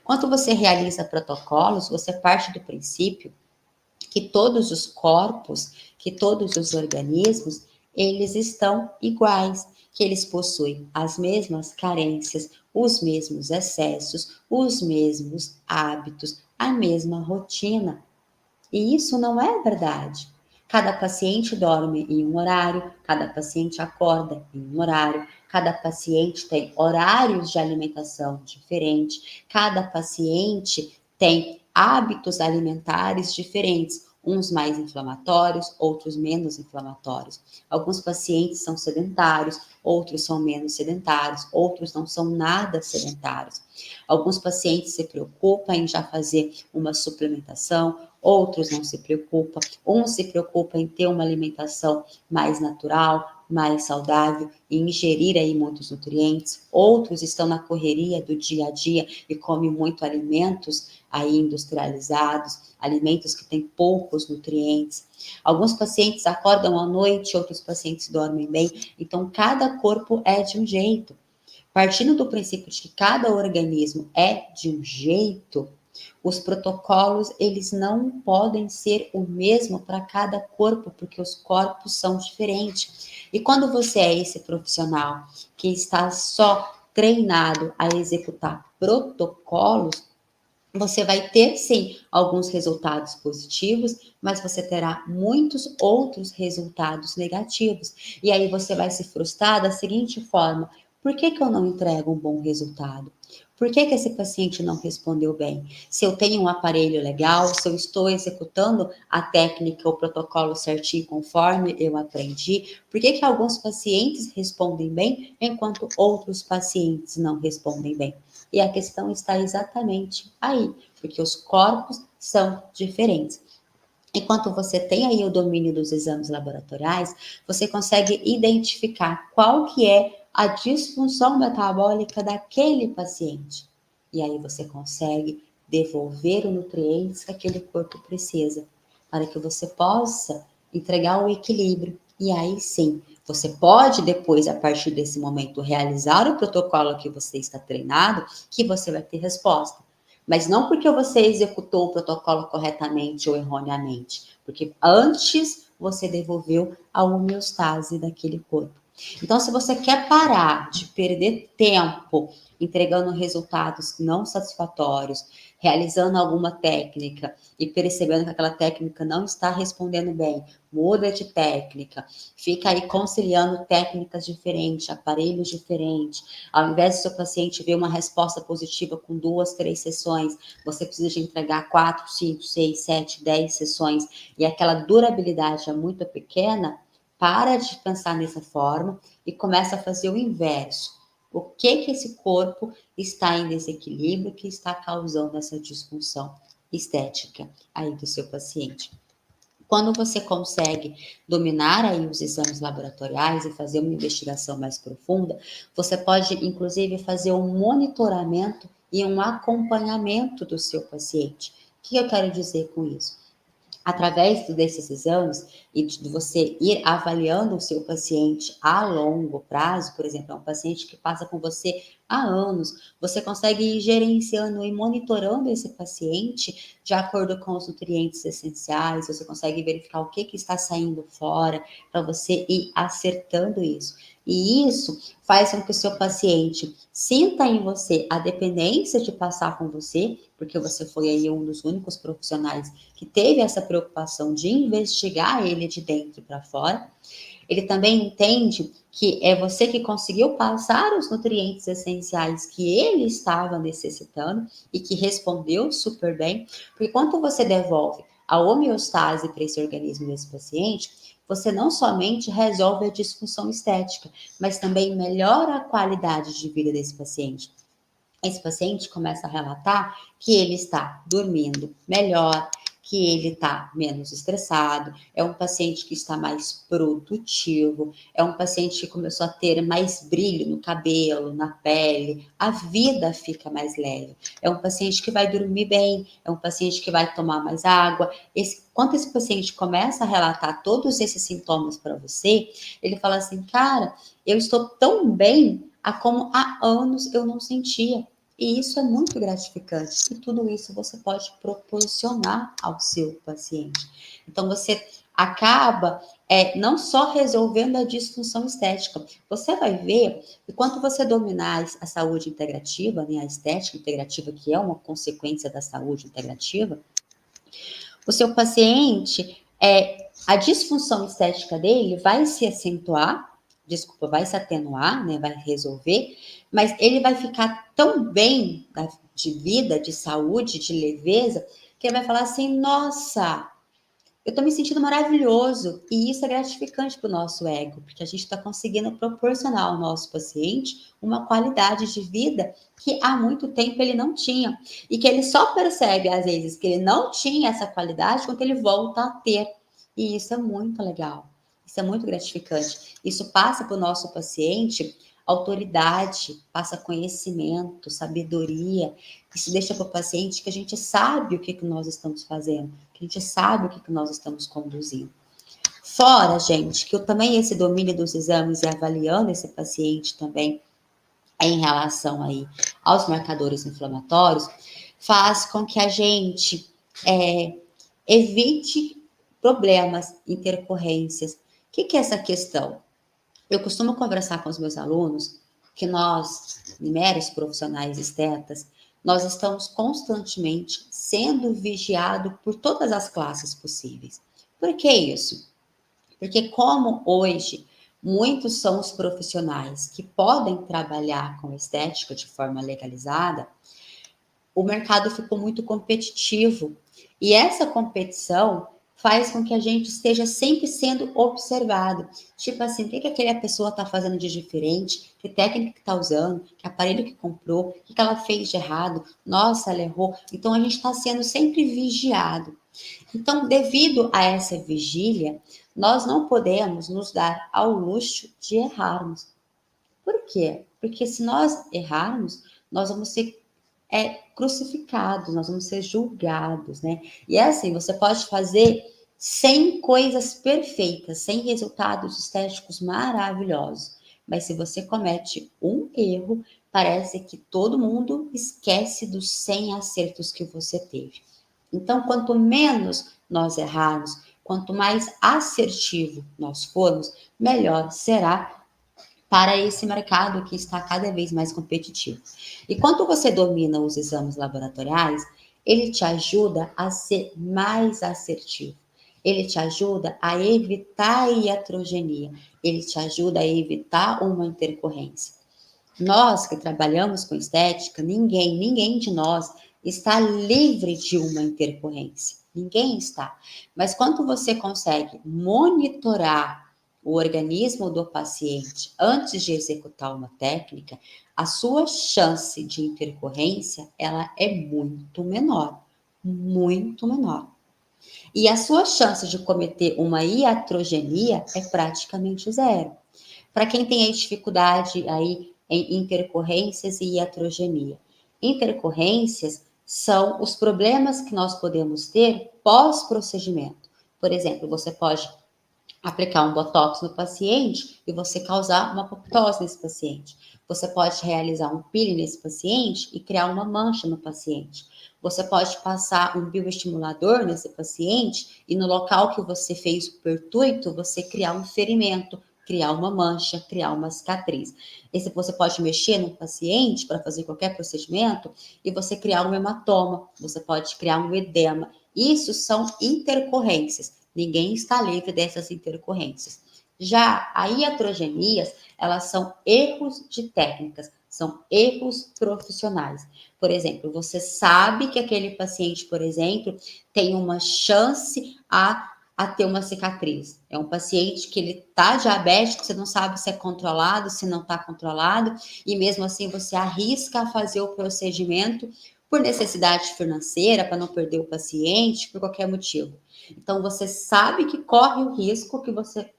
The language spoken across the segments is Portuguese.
Quando você realiza protocolos, você parte do princípio que todos os corpos, que todos os organismos, eles estão iguais, que eles possuem as mesmas carências, os mesmos excessos, os mesmos hábitos, a mesma rotina. E isso não é verdade. Cada paciente dorme em um horário, cada paciente acorda em um horário, cada paciente tem horários de alimentação diferentes, cada paciente tem hábitos alimentares diferentes, uns mais inflamatórios, outros menos inflamatórios. Alguns pacientes são sedentários, outros são menos sedentários, outros não são nada sedentários. Alguns pacientes se preocupam em já fazer uma suplementação, outros não se preocupam. Uns se preocupam em ter uma alimentação mais natural, mais saudável, e ingerir aí muitos nutrientes. Outros estão na correria do dia a dia e comem muito alimentos aí industrializados, alimentos que têm poucos nutrientes. Alguns pacientes acordam à noite, outros pacientes dormem bem. Então, cada corpo é de um jeito. Partindo do princípio de que cada organismo é de um jeito, os protocolos, eles não podem ser o mesmo para cada corpo, porque os corpos são diferentes. E quando você é esse profissional que está só treinado a executar protocolos, você vai ter sim alguns resultados positivos, mas você terá muitos outros resultados negativos. E aí você vai se frustrar da seguinte forma: por que eu não entrego um bom resultado? Por que esse paciente não respondeu bem? Se eu tenho um aparelho legal, se eu estou executando a técnica, o protocolo certinho conforme eu aprendi, por que alguns pacientes respondem bem enquanto outros pacientes não respondem bem? E a questão está exatamente aí, porque os corpos são diferentes. Enquanto você tem aí o domínio dos exames laboratoriais, você consegue identificar qual que é a disfunção metabólica daquele paciente. E aí você consegue devolver os nutrientes que aquele corpo precisa, para que você possa entregar o equilíbrio. E aí sim, você pode depois, a partir desse momento, realizar o protocolo que você está treinado, que você vai ter resposta. Mas não porque você executou o protocolo corretamente ou erroneamente, porque antes você devolveu a homeostase daquele corpo. Então, se você quer parar de perder tempo entregando resultados não satisfatórios, realizando alguma técnica e percebendo que aquela técnica não está respondendo bem, muda de técnica, fica aí conciliando técnicas diferentes, aparelhos diferentes. Ao invés do seu paciente ver uma resposta positiva com 2, 3 sessões, você precisa de entregar 4, 5, 6, 7, 10 sessões e aquela durabilidade é muito pequena. Para de pensar dessa forma e começa a fazer o inverso. O que esse corpo está em desequilíbrio que está causando essa disfunção estética aí do seu paciente? Quando você consegue dominar aí os exames laboratoriais e fazer uma investigação mais profunda, você pode inclusive fazer um monitoramento e um acompanhamento do seu paciente. O que eu quero dizer com isso? Através desses exames e de você ir avaliando o seu paciente a longo prazo, por exemplo, é um paciente que passa com você há anos, você consegue ir gerenciando e monitorando esse paciente de acordo com os nutrientes essenciais, você consegue verificar o que está saindo fora para você ir acertando isso. E isso faz com que o seu paciente sinta em você a dependência de passar com você, porque você foi aí um dos únicos profissionais que teve essa preocupação de investigar ele de dentro para fora. Ele também entende que é você que conseguiu passar os nutrientes essenciais que ele estava necessitando e que respondeu super bem, porque quando você devolve a homeostase para esse organismo desse paciente, você não somente resolve a disfunção estética, mas também melhora a qualidade de vida desse paciente. Esse paciente começa a relatar que ele está dormindo melhor, que ele está menos estressado, é um paciente que está mais produtivo, é um paciente que começou a ter mais brilho no cabelo, na pele, a vida fica mais leve. É um paciente que vai dormir bem, é um paciente que vai tomar mais água. Quando esse paciente começa a relatar todos esses sintomas para você, ele fala assim, cara, eu estou tão bem como há anos eu não sentia. E isso é muito gratificante. E tudo isso você pode proporcionar ao seu paciente. Então, você acaba não só resolvendo a disfunção estética. Você vai ver que quando você dominar a saúde integrativa, né, a estética integrativa, que é uma consequência da saúde integrativa, o seu paciente, a disfunção estética dele vai se acentuar, desculpa, vai se atenuar, né, vai resolver, mas ele vai ficar tão bem de vida, de saúde, de leveza, que ele vai falar assim, nossa, eu estou me sentindo maravilhoso. E isso é gratificante para o nosso ego, porque a gente está conseguindo proporcionar ao nosso paciente uma qualidade de vida que há muito tempo ele não tinha. E que ele só percebe, às vezes, que ele não tinha essa qualidade quando ele volta a ter. E isso é muito legal. Isso é muito gratificante. Isso passa para o nosso paciente autoridade, passa conhecimento, sabedoria. Isso deixa para o paciente que a gente sabe o que nós estamos fazendo, que a gente sabe o que nós estamos conduzindo. Fora, gente, que eu também esse domínio dos exames e avaliando esse paciente também em relação aí aos marcadores inflamatórios, faz com que a gente evite problemas, intercorrências. O que é essa questão? Eu costumo conversar com os meus alunos que nós, meros profissionais estetas, nós estamos constantemente sendo vigiados por todas as classes possíveis. Por que isso? Porque como hoje muitos são os profissionais que podem trabalhar com estética de forma legalizada, o mercado ficou muito competitivo. E essa competição faz com que a gente esteja sempre sendo observado. Tipo assim, o que aquela pessoa está fazendo de diferente? Que técnica que está usando? Que aparelho que comprou? O que ela fez de errado? Nossa, ela errou. Então, a gente está sendo sempre vigiado. Então, devido a essa vigília, nós não podemos nos dar ao luxo de errarmos. Por quê? Porque se nós errarmos, nós vamos ser crucificados, nós vamos ser julgados, né? E é assim, você pode fazer 100 coisas perfeitas, 100 resultados estéticos maravilhosos, mas se você comete um erro, parece que todo mundo esquece dos 100 acertos que você teve. Então, quanto menos nós errarmos, quanto mais assertivo nós formos, melhor será para esse mercado que está cada vez mais competitivo. E quando você domina os exames laboratoriais, ele te ajuda a ser mais assertivo. Ele te ajuda a evitar a iatrogenia. Ele te ajuda a evitar uma intercorrência. Nós que trabalhamos com estética, ninguém de nós está livre de uma intercorrência. Ninguém está. Mas quando você consegue monitorar o organismo do paciente antes de executar uma técnica, a sua chance de intercorrência, ela é muito menor, muito menor. E a sua chance de cometer uma iatrogenia é praticamente zero. Para quem tem aí dificuldade aí em intercorrências e iatrogenia. Intercorrências são os problemas que nós podemos ter pós-procedimento. Por exemplo, você pode aplicar um botox no paciente e você causar uma apoptose nesse paciente. Você pode realizar um peeling nesse paciente e criar uma mancha no paciente. Você pode passar um bioestimulador nesse paciente e no local que você fez o pertuito, você criar um ferimento, criar uma mancha, criar uma cicatriz. Esse você pode mexer no paciente para fazer qualquer procedimento e você criar um hematoma, você pode criar um edema. Isso são intercorrências. Ninguém está livre dessas intercorrências. Já a iatrogenias, elas são erros de técnicas, são erros profissionais. Por exemplo, você sabe que aquele paciente, por exemplo, tem uma chance a ter uma cicatriz. É um paciente que ele está diabético, você não sabe se é controlado, se não está controlado, e mesmo assim você arrisca a fazer o procedimento por necessidade financeira, para não perder o paciente, por qualquer motivo. Então, você sabe que corre o risco que você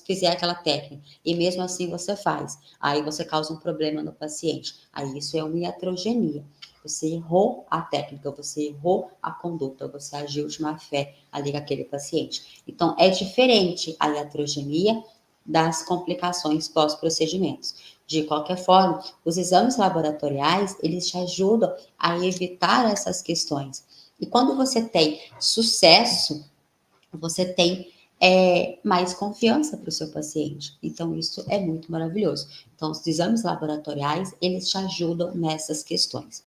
fizer aquela técnica, e mesmo assim você faz. Aí você causa um problema no paciente. Aí isso é uma iatrogenia. Você errou a técnica, você errou a conduta, você agiu de má fé ali com aquele paciente. Então, é diferente a iatrogenia das complicações pós-procedimentos. De qualquer forma, os exames laboratoriais, eles te ajudam a evitar essas questões. E quando você tem sucesso, você tem mais confiança para o seu paciente. Então, isso é muito maravilhoso. Então, os exames laboratoriais, eles te ajudam nessas questões.